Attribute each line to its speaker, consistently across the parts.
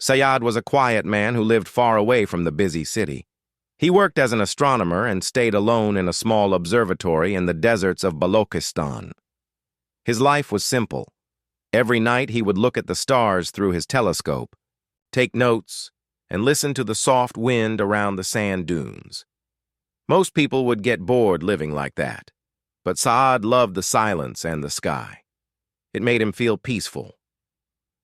Speaker 1: Sayad was a quiet man who lived far away from the busy city. He worked as an astronomer and stayed alone in a small observatory in the deserts of Balochistan. His life was simple. Every night he would look at the stars through his telescope, take notes, and listen to the soft wind around the sand dunes. Most people would get bored living like that, but Saad loved the silence and the sky. It made him feel peaceful.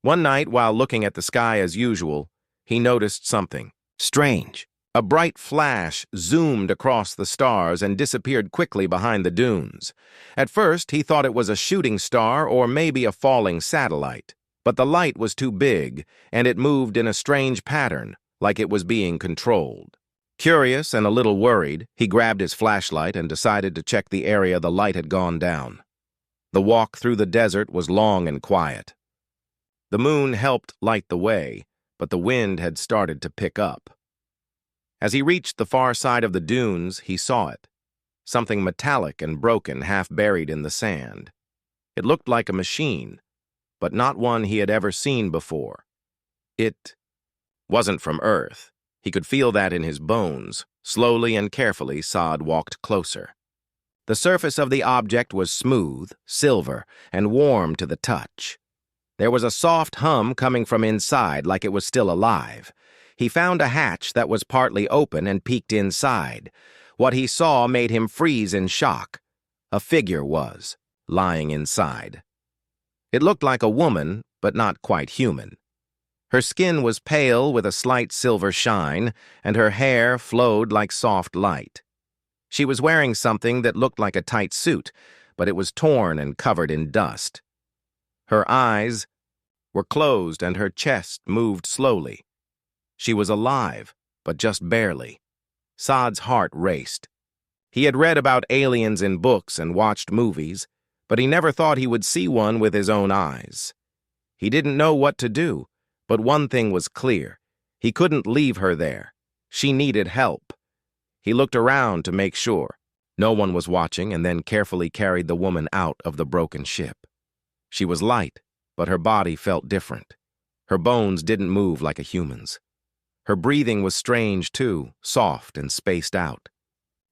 Speaker 1: One night, while looking at the sky as usual, he noticed something strange. A bright flash zoomed across the stars and disappeared quickly behind the dunes. At first, he thought it was a shooting star or maybe a falling satellite, but the light was too big, and it moved in a strange pattern, like it was being controlled. Curious and a little worried, he grabbed his flashlight and decided to check the area the light had gone down. The walk through the desert was long and quiet. The moon helped light the way, but the wind had started to pick up. As he reached the far side of the dunes, he saw it. Something metallic and broken, half buried in the sand. It looked like a machine, but not one he had ever seen before. It wasn't from Earth. He could feel that in his bones. Slowly and carefully, Saad walked closer. The surface of the object was smooth, silver, and warm to the touch. There was a soft hum coming from inside, like it was still alive. He found a hatch that was partly open and peeked inside. What he saw made him freeze in shock. A figure was lying inside. It looked like a woman, but not quite human. Her skin was pale with a slight silver shine, and her hair flowed like soft light. She was wearing something that looked like a tight suit, but it was torn and covered in dust. Her eyes were closed and her chest moved slowly. She was alive, but just barely. Saad's heart raced. He had read about aliens in books and watched movies, but he never thought he would see one with his own eyes. He didn't know what to do, but one thing was clear. He couldn't leave her there. She needed help. He looked around to make sure. No one was watching and then carefully carried the woman out of the broken ship. She was light, but her body felt different. Her bones didn't move like a human's. Her breathing was strange too, soft and spaced out.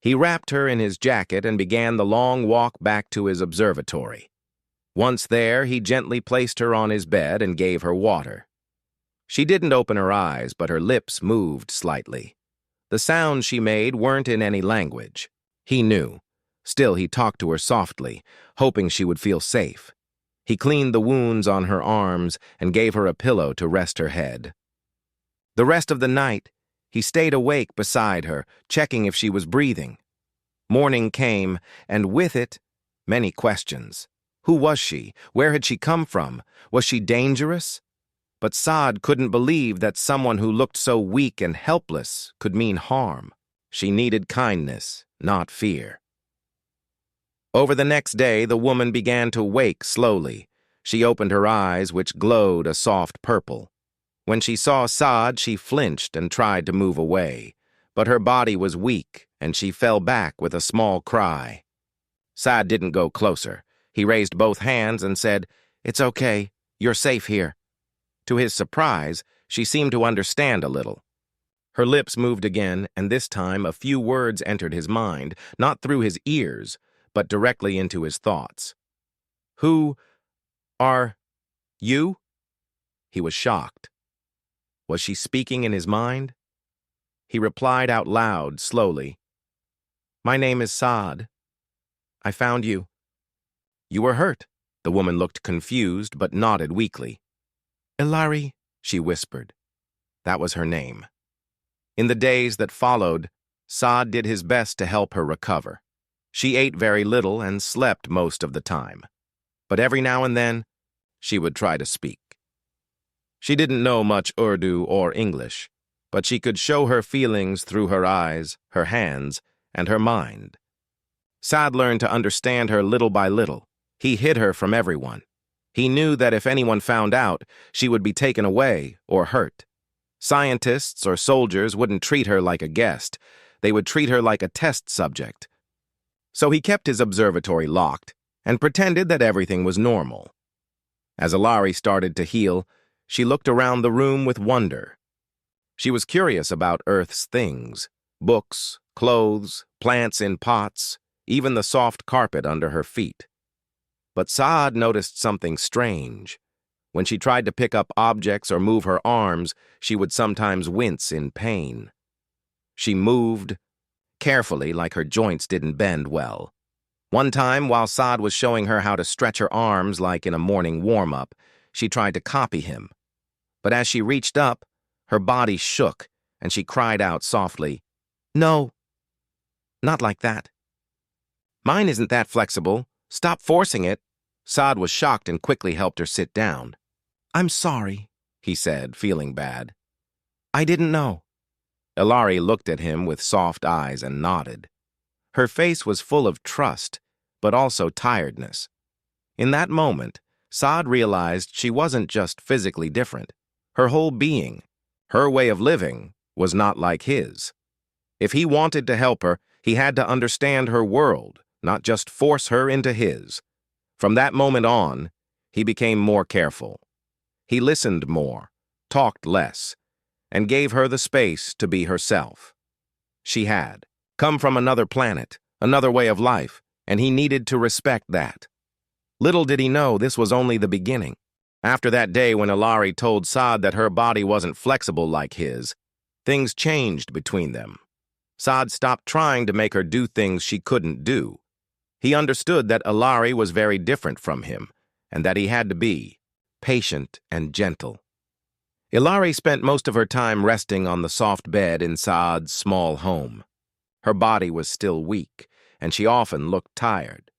Speaker 1: He wrapped her in his jacket and began the long walk back to his observatory. Once there, he gently placed her on his bed and gave her water. She didn't open her eyes, but her lips moved slightly. The sounds she made weren't in any language. He knew. Still, he talked to her softly, hoping she would feel safe. He cleaned the wounds on her arms and gave her a pillow to rest her head. The rest of the night, he stayed awake beside her, checking if she was breathing. Morning came, and with it, many questions. Who was she? Where had she come from? Was she dangerous? But Saad couldn't believe that someone who looked so weak and helpless could mean harm. She needed kindness, not fear. Over the next day, the woman began to wake slowly. She opened her eyes, which glowed a soft purple. When she saw Saad, she flinched and tried to move away, but her body was weak, and she fell back with a small cry. Saad didn't go closer. He raised both hands and said, "It's okay. You're safe here." To his surprise, she seemed to understand a little. Her lips moved again, and this time a few words entered his mind, not through his ears, but directly into his thoughts. "Who are you?" He was shocked. Was she speaking in his mind? He replied out loud, slowly, "My name is Saad. I found you." "You were hurt." The woman looked confused, but nodded weakly. "Ilari," she whispered. That was her name. In the days that followed, Saad did his best to help her recover. She ate very little and slept most of the time. But every now and then, she would try to speak. She didn't know much Urdu or English, but she could show her feelings through her eyes, her hands, and her mind. Saad learned to understand her little by little. He hid her from everyone. He knew that if anyone found out, she would be taken away or hurt. Scientists or soldiers wouldn't treat her like a guest. They would treat her like a test subject. So he kept his observatory locked and pretended that everything was normal. As Ilari started to heal, She looked around the room with wonder. She was curious about Earth's things: books, clothes, plants in pots, even the soft carpet under her feet. But Saad noticed something strange. When she tried to pick up objects or move her arms, she would sometimes wince in pain. She moved carefully, like her joints didn't bend well. One time, while Saad was showing her how to stretch her arms like in a morning warm-up, she tried to copy him. But as she reached up, her body shook, and she cried out softly, "No, not like that. Mine isn't that flexible. Stop forcing it." Saad was shocked and quickly helped her sit down. "I'm sorry," he said, feeling bad. "I didn't know." Ilari looked at him with soft eyes and nodded. Her face was full of trust, but also tiredness. In that moment, Saad realized she wasn't just physically different. Her whole being, her way of living, was not like his. If he wanted to help her, he had to understand her world, not just force her into his. From that moment on, he became more careful. He listened more, talked less, and gave her the space to be herself. She had come from another planet, another way of life, and he needed to respect that. Little did he know this was only the beginning. After that day when Ilari told Saad that her body wasn't flexible like his, things changed between them. Saad stopped trying to make her do things she couldn't do. He understood that Ilari was very different from him, and that he had to be patient and gentle. Ilari spent most of her time resting on the soft bed in Saad's small home. Her body was still weak, and she often looked tired.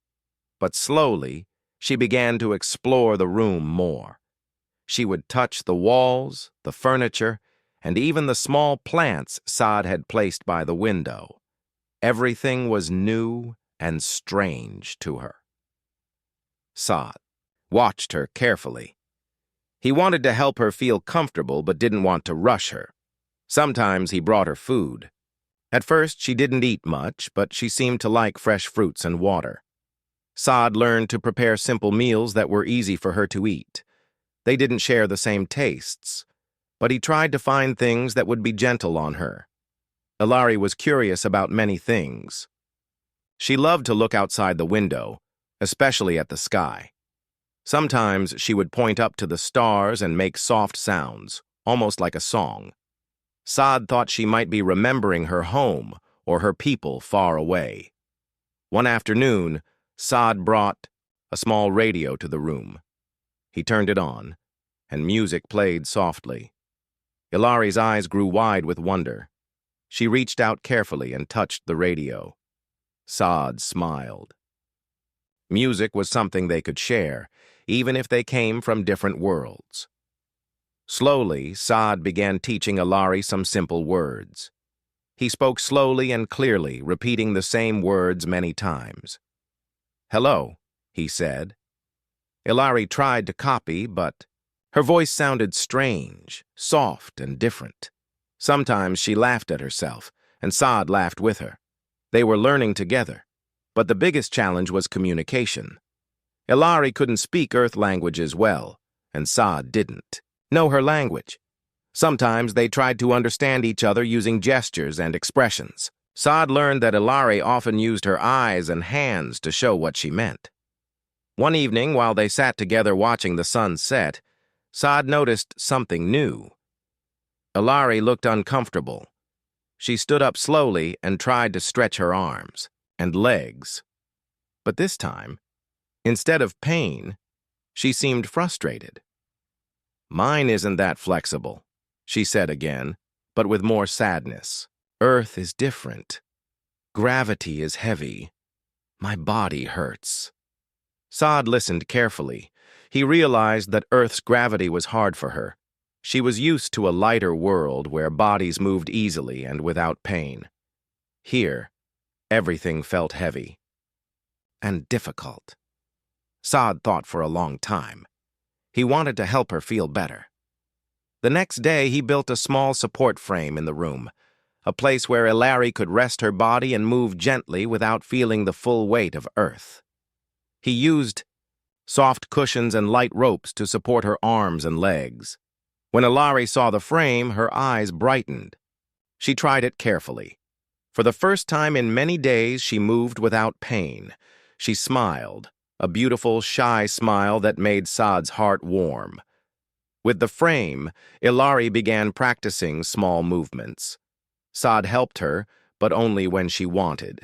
Speaker 1: But slowly, she began to explore the room more. She would touch the walls, the furniture, and even the small plants Saad had placed by the window. Everything was new and strange to her. Saad watched her carefully. He wanted to help her feel comfortable but didn't want to rush her. Sometimes he brought her food. At first, she didn't eat much, but she seemed to like fresh fruits and water. Saad learned to prepare simple meals that were easy for her to eat. They didn't share the same tastes, but he tried to find things that would be gentle on her. Ilari was curious about many things. She loved to look outside the window, especially at the sky. Sometimes she would point up to the stars and make soft sounds, almost like a song. Saad thought she might be remembering her home or her people far away. One afternoon, Saad brought a small radio to the room. He turned it on, and music played softly. Ilari's eyes grew wide with wonder. She reached out carefully and touched the radio. Saad smiled. Music was something they could share, even if they came from different worlds. Slowly, Saad began teaching Ilari some simple words. He spoke slowly and clearly, repeating the same words many times. "Hello," he said. Ilari tried to copy, but her voice sounded strange, soft, and different. Sometimes she laughed at herself, and Saad laughed with her. They were learning together, but the biggest challenge was communication. Ilari couldn't speak Earth languages well, and Saad didn't know her language. Sometimes they tried to understand each other using gestures and expressions. Saad learned that Ilari often used her eyes and hands to show what she meant. One evening, while they sat together watching the sun set, Saad noticed something new. Ilari looked uncomfortable. She stood up slowly and tried to stretch her arms and legs. But this time, instead of pain, she seemed frustrated. "Mine isn't that flexible," she said again, but with more sadness. "Earth is different. Gravity is heavy. My body hurts." Saad listened carefully. He realized that Earth's gravity was hard for her. She was used to a lighter world where bodies moved easily and without pain. Here, everything felt heavy and difficult. Saad thought for a long time. He wanted to help her feel better. The next day, he built a small support frame in the room, a place where Ilari could rest her body and move gently without feeling the full weight of Earth. He used soft cushions and light ropes to support her arms and legs. When Ilari saw the frame, her eyes brightened. She tried it carefully. For the first time in many days, she moved without pain. She smiled, a beautiful, shy smile that made Saad's heart warm. With the frame, Ilari began practicing small movements. Saad helped her, but only when she wanted.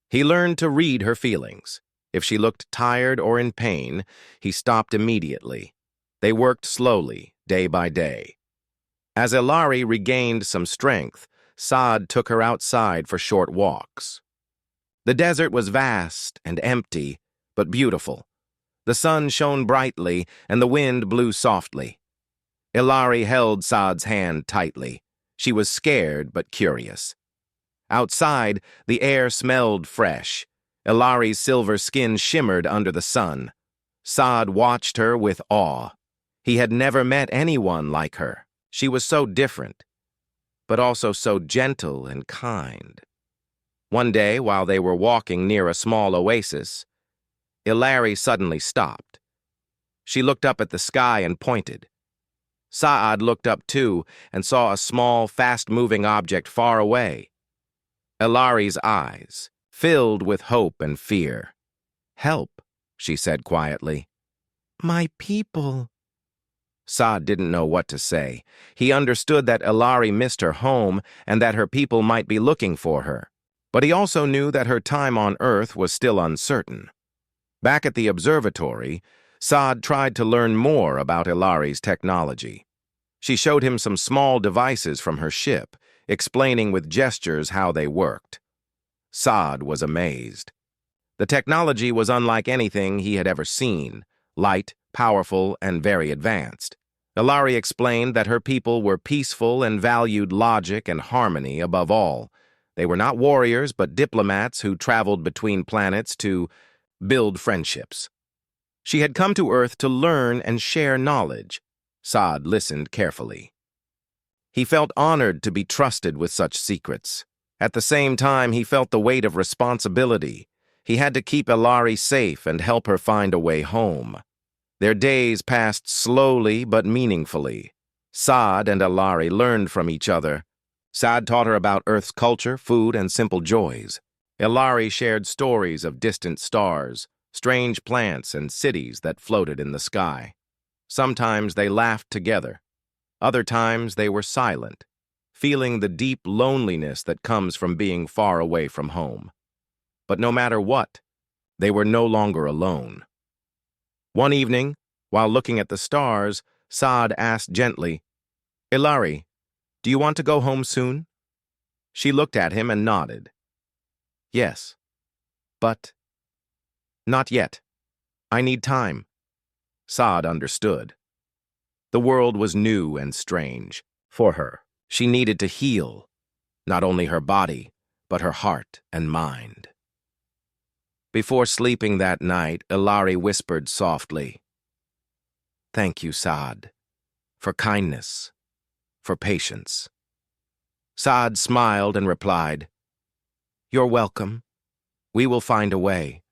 Speaker 1: He learned to read her feelings. If she looked tired or in pain, he stopped immediately. They worked slowly, day by day. As Ilari regained some strength, Saad took her outside for short walks. The desert was vast and empty, but beautiful. The sun shone brightly, and the wind blew softly. Ilari held Saad's hand tightly. She was scared but curious. Outside, the air smelled fresh. Ilari's silver skin shimmered under the sun. Saad watched her with awe. He had never met anyone like her. She was so different, but also so gentle and kind. One day, while they were walking near a small oasis, Ilari suddenly stopped. She looked up at the sky and pointed. Saad looked up too and saw a small, fast-moving object far away. Ilari's eyes filled with hope and fear. "Help," she said quietly. "My people." Saad didn't know what to say. He understood that Ilari missed her home and that her people might be looking for her. But he also knew that her time on Earth was still uncertain. Back at the observatory, Saad tried to learn more about Ilari's technology. She showed him some small devices from her ship, explaining with gestures how they worked. Saad was amazed. The technology was unlike anything he had ever seen, light, powerful, and very advanced. Ilari explained that her people were peaceful and valued logic and harmony above all. They were not warriors, but diplomats who traveled between planets to build friendships. She had come to Earth to learn and share knowledge. Saad listened carefully. He felt honored to be trusted with such secrets. At the same time, he felt the weight of responsibility. He had to keep Ilari safe and help her find a way home. Their days passed slowly but meaningfully. Saad and Ilari learned from each other. Saad taught her about Earth's culture, food, and simple joys. Ilari shared stories of distant stars, strange plants, and cities that floated in the sky. Sometimes they laughed together. Other times they were silent, feeling the deep loneliness that comes from being far away from home. But no matter what, they were no longer alone. One evening, while looking at the stars, Saad asked gently, "Ilari, do you want to go home soon?" She looked at him and nodded. "Yes, but not yet. I need time." Saad understood. The world was new and strange for her. She needed to heal, not only her body, but her heart and mind. Before sleeping that night, Ilari whispered softly, "Thank you, Saad, for kindness, for patience." Saad smiled and replied, "You're welcome. We will find a way."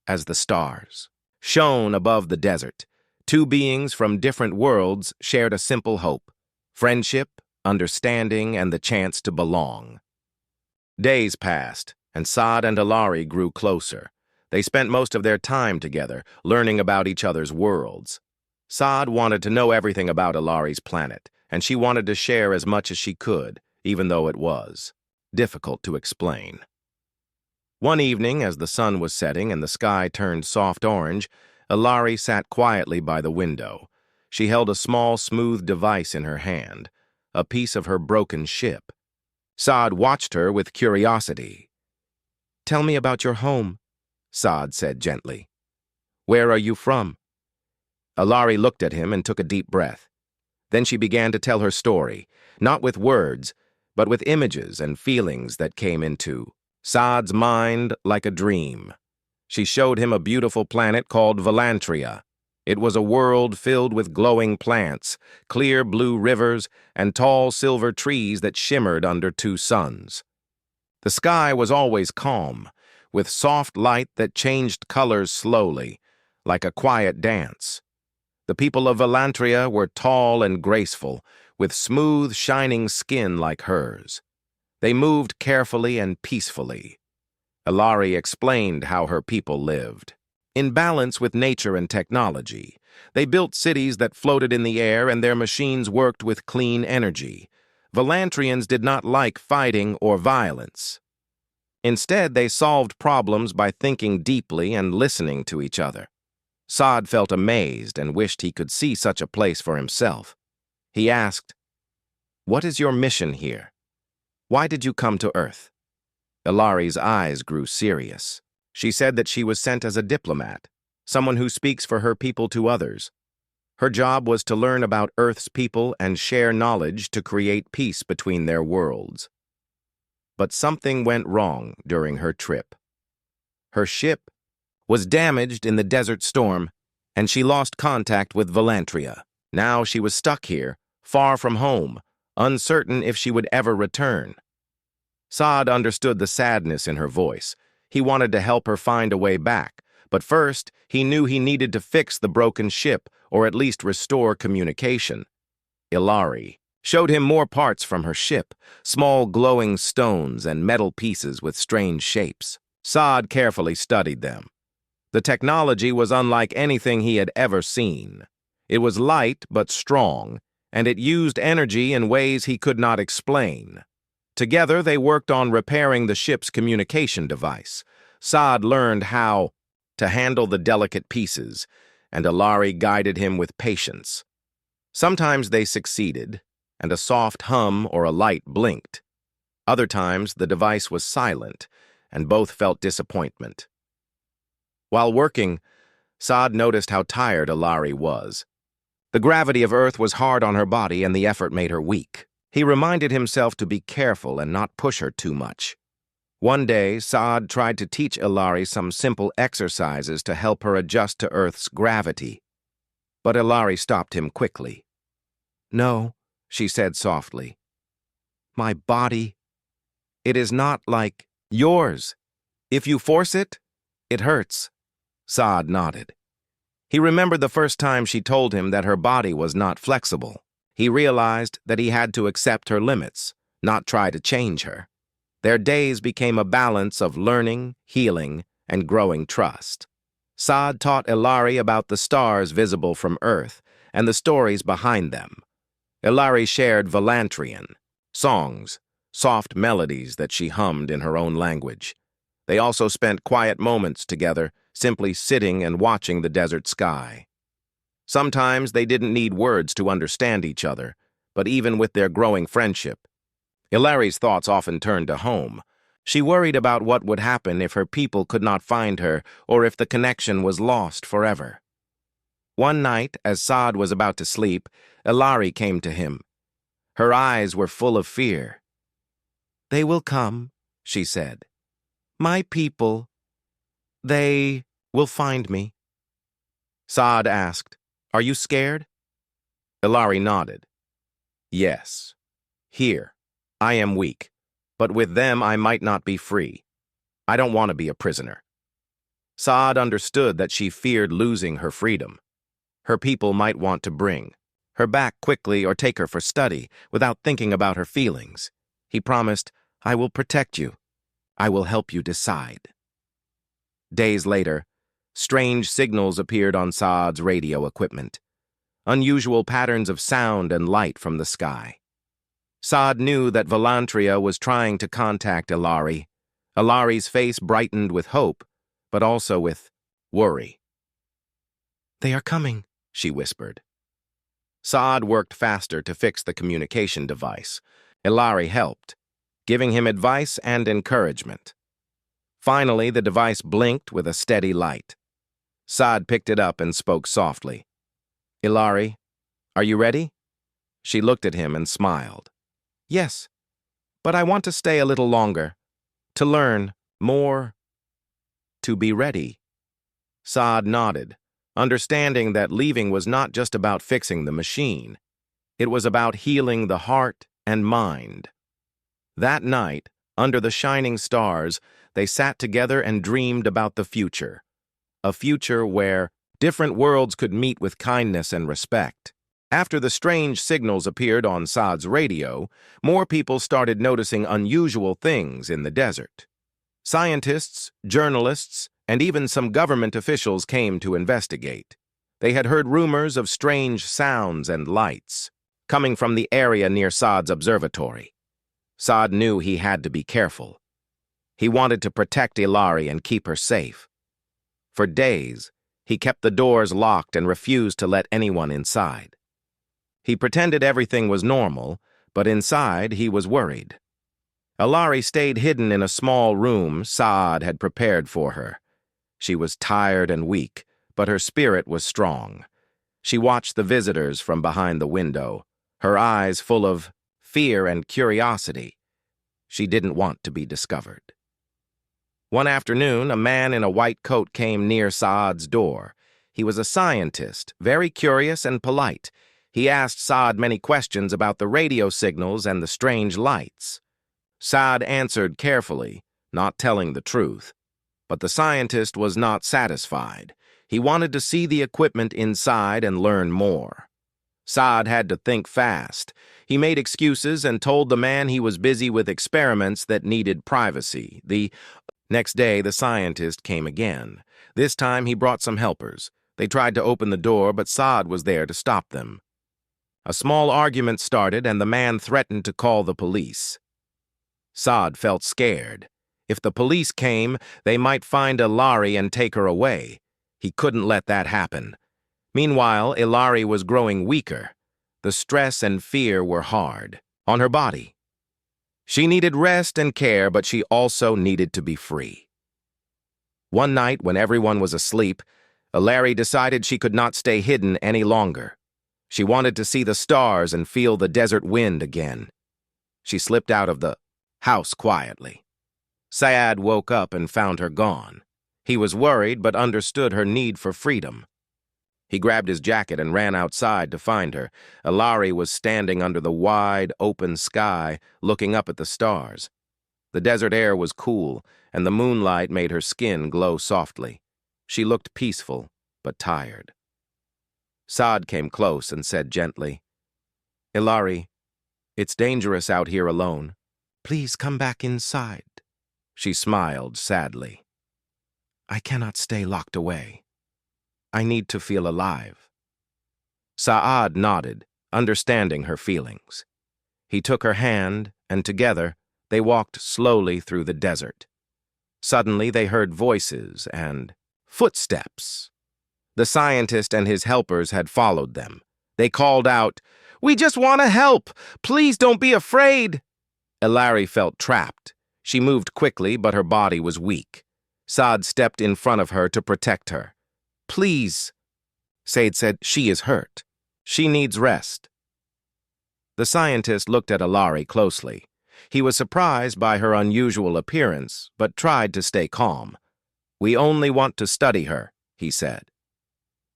Speaker 1: As the stars shone above the desert, two beings from different worlds shared a simple hope: friendship, understanding, and the chance to belong. Days passed, and Saad and Ilari grew closer. They spent most of their time together, learning about each other's worlds. Saad wanted to know everything about Ilari's planet, and she wanted to share as much as she could, even though it was difficult to explain. One evening, as the sun was setting and the sky turned soft orange, Ilari sat quietly by the window. She held a small, smooth device in her hand, a piece of her broken ship. Saad watched her with curiosity. "Tell me about your home," Saad said gently. "Where are you from?" Ilari looked at him and took a deep breath. Then she began to tell her story, not with words, but with images and feelings that came into Saad's mind like a dream. She showed him a beautiful planet called Velantria. It was a world filled with glowing plants, clear blue rivers, and tall silver trees that shimmered under two suns. The sky was always calm, with soft light that changed colors slowly, like a quiet dance. The people of Velantria were tall and graceful, with smooth, shining skin like hers. They moved carefully and peacefully. Ilari explained how her people lived. In balance with nature and technology, they built cities that floated in the air and their machines worked with clean energy. Velantrians did not like fighting or violence. Instead, they solved problems by thinking deeply and listening to each other. Saad felt amazed and wished he could see such a place for himself. He asked, "What is your mission here? Why did you come to Earth?" Ilari's eyes grew serious. She said that she was sent as a diplomat, someone who speaks for her people to others. Her job was to learn about Earth's people and share knowledge to create peace between their worlds. But something went wrong during her trip. Her ship was damaged in the desert storm, and she lost contact with Velantria. Now she was stuck here, far from home, uncertain if she would ever return. Saad understood the sadness in her voice. He wanted to help her find a way back, but first he knew he needed to fix the broken ship or at least restore communication. Ilari showed him more parts from her ship, small glowing stones and metal pieces with strange shapes. Saad carefully studied them. The technology was unlike anything he had ever seen. It was light but strong, and it used energy in ways he could not explain. Together, they worked on repairing the ship's communication device. Saad learned how to handle the delicate pieces, and Ilari guided him with patience. Sometimes they succeeded, and a soft hum or a light blinked. Other times, the device was silent, and both felt disappointment. While working, Saad noticed how tired Ilari was. The gravity of Earth was hard on her body, and the effort made her weak. He reminded himself to be careful and not push her too much. One day, Saad tried to teach Ilari some simple exercises to help her adjust to Earth's gravity. But Ilari stopped him quickly. "No," she said softly. "My body, it is not like yours. If you force it, it hurts." Saad nodded. He remembered the first time she told him that her body was not flexible. He realized that he had to accept her limits, not try to change her. Their days became a balance of learning, healing, and growing trust. Saad taught Ilari about the stars visible from Earth and the stories behind them. Ilari shared Velantrian songs, soft melodies that she hummed in her own language. They also spent quiet moments together, simply sitting and watching the desert sky. Sometimes they didn't need words to understand each other, but even with their growing friendship, Ilari's thoughts often turned to home. She worried about what would happen if her people could not find her or if the connection was lost forever. One night, as Saad was about to sleep, Ilari came to him. Her eyes were full of fear. "They will come," she said. "My people, they will find me." Saad asked, "Are you scared?" Ilari nodded. "Yes. Here, I am weak, but with them I might not be free. I don't want to be a prisoner." Saad understood that she feared losing her freedom. Her people might want to bring her back quickly or take her for study without thinking about her feelings. He promised, "I will protect you. I will help you decide." Days later, strange signals appeared on Saad's radio equipment. Unusual patterns of sound and light from the sky. Saad knew that Velantria was trying to contact Ilari. Ilari's face brightened with hope, but also with worry. "They are coming," she whispered. Saad worked faster to fix the communication device. Ilari helped, giving him advice and encouragement. Finally, the device blinked with a steady light. Saad picked it up and spoke softly. "Ilari, are you ready?" She looked at him and smiled. "Yes, but I want to stay a little longer, to learn more, to be ready." Saad nodded, understanding that leaving was not just about fixing the machine. It was about healing the heart and mind. That night, under the shining stars, they sat together and dreamed about the future. A future where Different worlds could meet with kindness and respect. After the strange signals appeared on Saad's radio, more people started noticing unusual things in the desert. Scientists, journalists, and even some government officials came to investigate. They had heard rumors of strange sounds and lights coming from the area near Saad's observatory. Saad knew he had to be careful. He wanted to protect Ilari and keep her safe. For days, he kept the doors locked and refused to let anyone inside. He pretended everything was normal, but inside he was worried. Ilari stayed hidden in a small room Saad had prepared for her. She was tired and weak, but her spirit was strong. She watched the visitors from behind the window, her eyes full of fear and curiosity. She didn't want to be discovered. One afternoon, a man in a white coat came near Saad's door. He was a scientist, very curious and polite. He asked Saad many questions about the radio signals and the strange lights. Saad answered carefully, not telling the truth. But the scientist was not satisfied. He wanted to see the equipment inside and learn more. Saad had to think fast. He made excuses and told the man he was busy with experiments that needed privacy. The next day, the scientist came again. This time, he brought some helpers. They tried to open the door, but Saad was there to stop them. A small argument started, and the man threatened to call the police. Saad felt scared. If the police came, they might find Ilari and take her away. He couldn't let that happen. Meanwhile, Ilari was growing weaker. The stress and fear were hard on her body. She needed rest and care, but she also needed to be free. One night, when everyone was asleep, Ilari decided she could not stay hidden any longer. She wanted to see the stars and feel the desert wind again. She slipped out of the house quietly. Saad woke up and found her gone. He was worried but understood her need for freedom. He grabbed his jacket and ran outside to find her. Ilari was standing under the wide, open sky, looking up at the stars. The desert air was cool, and the moonlight made her skin glow softly. She looked peaceful, but tired. Saad came close and said gently, "Ilari, it's dangerous out here alone. Please come back inside." She smiled sadly. "I cannot stay locked away. I need to feel alive." Saad nodded, understanding her feelings. He took her hand, and together, they walked slowly through the desert. Suddenly, they heard voices and footsteps. The scientist and his helpers had followed them. They called out, "We just want to help! Please don't be afraid!" Ilari felt trapped. She moved quickly, but her body was weak. Saad stepped in front of her to protect her. "Please," Saad said, "she is hurt. She needs rest." The scientist looked at Ilari closely. He was surprised by her unusual appearance, but tried to stay calm. "We only want to study her," he said.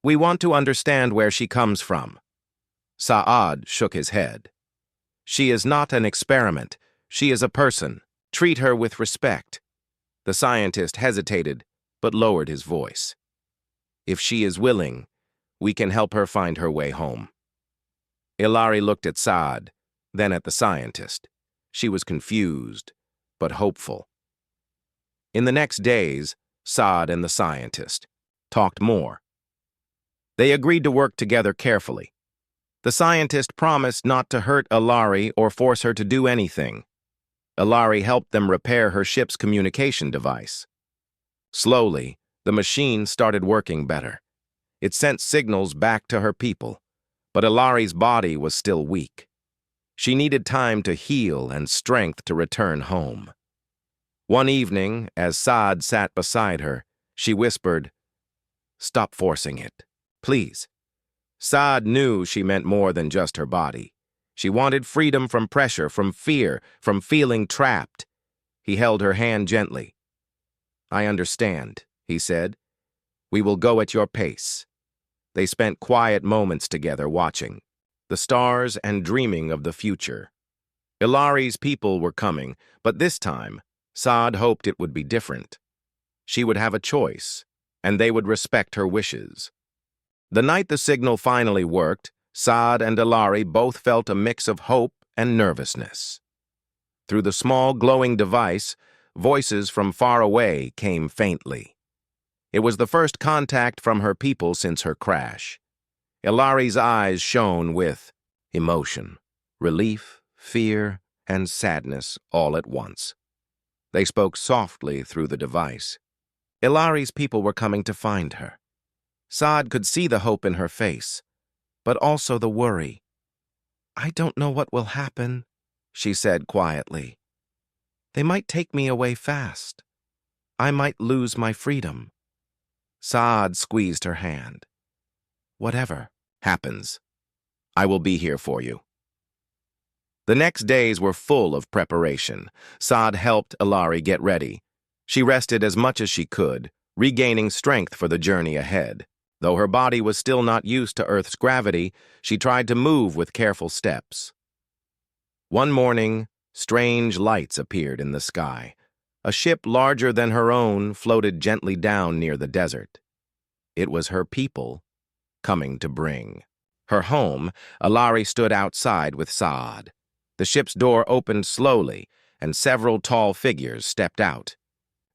Speaker 1: "We want to understand where she comes from." Saad shook his head. "She is not an experiment. She is a person. Treat her with respect." The scientist hesitated, but lowered his voice. "If she is willing, we can help her find her way home." Ilari looked at Saad, then at the scientist. She was confused, but hopeful. In the next days, Saad and the scientist talked more. They agreed to work together carefully. The scientist promised not to hurt Ilari or force her to do anything. Ilari helped them repair her ship's communication device. Slowly, the machine started working better. It sent signals back to her people, but Ilari's body was still weak. She needed time to heal and strength to return home. One evening, as Saad sat beside her, she whispered, "Stop forcing it, please." Saad knew she meant more than just her body. She wanted freedom from pressure, from fear, from feeling trapped. He held her hand gently. "I understand," he said. "We will go at your pace." They spent quiet moments together watching the stars and dreaming of the future. Ilari's people were coming, but this time, Saad hoped it would be different. She would have a choice, and they would respect her wishes. The night the signal finally worked, Saad and Ilari both felt a mix of hope and nervousness. Through the small glowing device, voices from far away came faintly. It was the first contact from her people since her crash. Ilari's eyes shone with emotion, relief, fear, and sadness all at once. They spoke softly through the device. Ilari's people were coming to find her. Saad could see the hope in her face, but also the worry. "I don't know what will happen," she said quietly. "They might take me away fast. I might lose my freedom." Saad squeezed her hand. "Whatever happens, I will be here for you." The next days were full of preparation. Saad helped Ilari get ready. She rested as much as she could, regaining strength for the journey ahead. Though her body was still not used to Earth's gravity, she tried to move with careful steps. One morning, strange lights appeared in the sky. A ship larger than her own floated gently down near the desert. It was her people coming to bring her home. Ilari stood outside with Saad. The ship's door opened slowly, and several tall figures stepped out.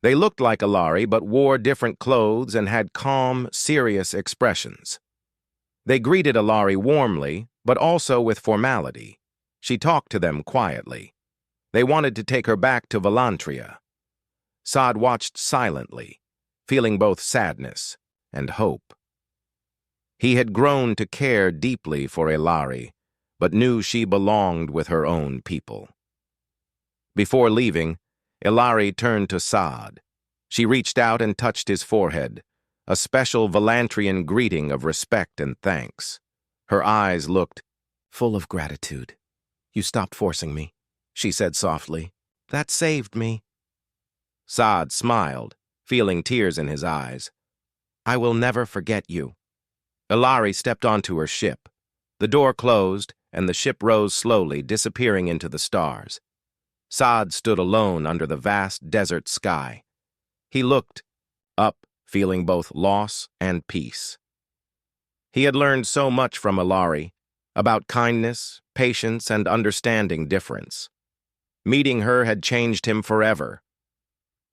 Speaker 1: They looked like Ilari, but wore different clothes and had calm, serious expressions. They greeted Ilari warmly, but also with formality. She talked to them quietly. They wanted to take her back to Valantria. Saad watched silently, feeling both sadness and hope. He had grown to care deeply for Ilari, but knew she belonged with her own people. Before leaving, Ilari turned to Saad. She reached out and touched his forehead, a special Valantrian greeting of respect and thanks. Her eyes looked full of gratitude. "You stopped forcing me," she said softly. "That saved me." Saad smiled, feeling tears in his eyes. "I will never forget you." Ilari stepped onto her ship. The door closed, and the ship rose slowly, disappearing into the stars. Saad stood alone under the vast desert sky. He looked up, feeling both loss and peace. He had learned so much from Ilari, about kindness, patience, and understanding difference. Meeting her had changed him forever.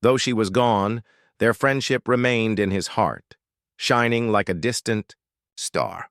Speaker 1: Though she was gone, their friendship remained in his heart, shining like a distant star.